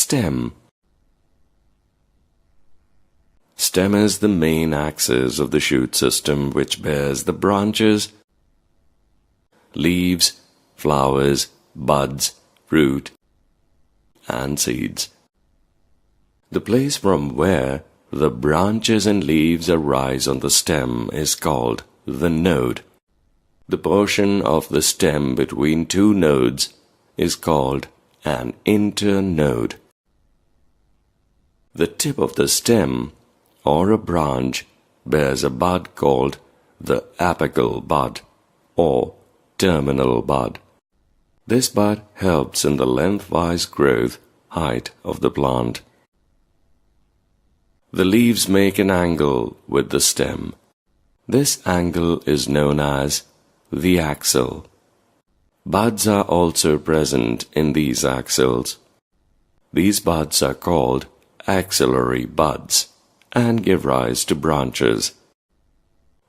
Stem. Stem is the main axis of the shoot system which bears the branches, leaves, flowers, buds, fruit, and seeds. The place from where the branches and leaves arise on the stem is called the node. The portion of the stem between two nodes is called an internode. The tip of the stem or a branch bears a bud called the apical bud or terminal bud. This bud helps in the lengthwise growth height of the plant. The leaves make an angle with the stem. This angle is known as the axil. Buds are also present in these axils. These buds are called axillary buds and give rise to branches.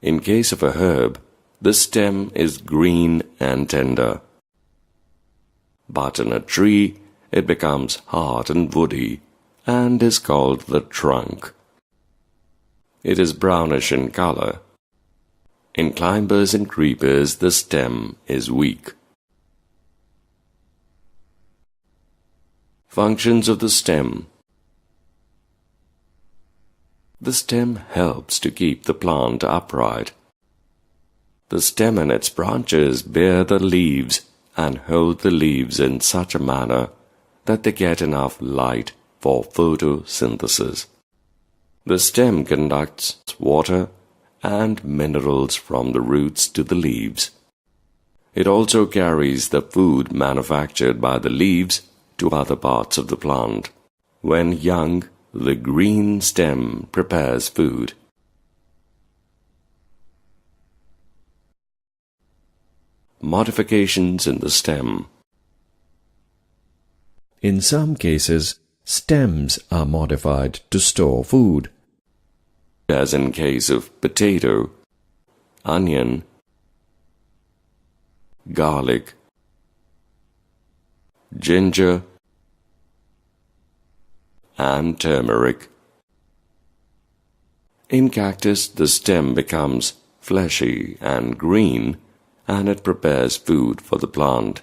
In case of a herb, the stem is green and tender. But in a tree, it becomes hard and woody and is called the trunk. It is brownish in color. In climbers and creepers, the stem is weak. Functions of the stem. The stem helps to keep the plant upright. The stem and its branches bear the leaves and hold the leaves in such a manner that they get enough light for photosynthesis. The stem conducts water and minerals from the roots to the leaves. It also carries the food manufactured by the leaves to other parts of the plant. When young, the green stem prepares food. Modifications in the stem. In some cases, stems are modified to store food, as in case of potato, onion, garlic, ginger, and turmeric. In cactus, the stem becomes fleshy and green, and it prepares food for the plant.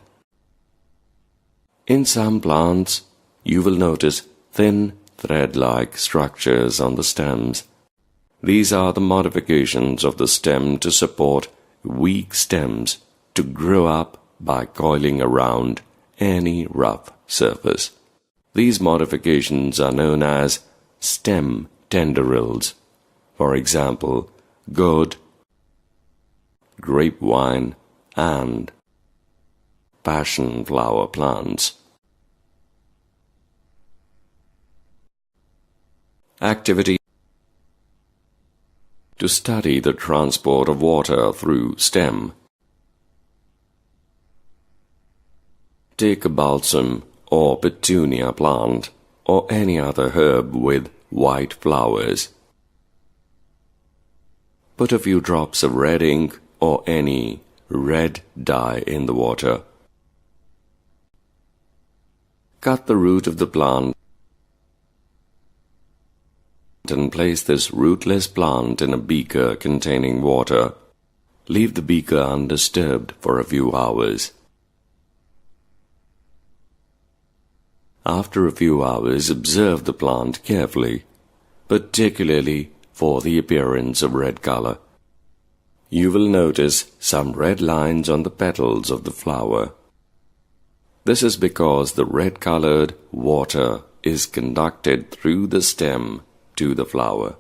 In some plants, you will notice thin, thread-like structures on the stems. These are the modifications of the stem to support weak stems to grow up by coiling around any rough surface. These modifications are known as stem tendrils. For example, gourd, grapevine, and passion flower plants. Activity. To study the transport of water through stem. Take a balsam or petunia plant or any other herb with white flowers. Put a few drops of red ink or any red dye in the water. Cut the root of the plant and place this rootless plant in a beaker containing water. Leave the beaker undisturbed for a few hours. After a few hours, observe the plant carefully, particularly for the appearance of red color. You will notice some red lines on the petals of the flower. This is because the red-colored water is conducted through the stem to the flower.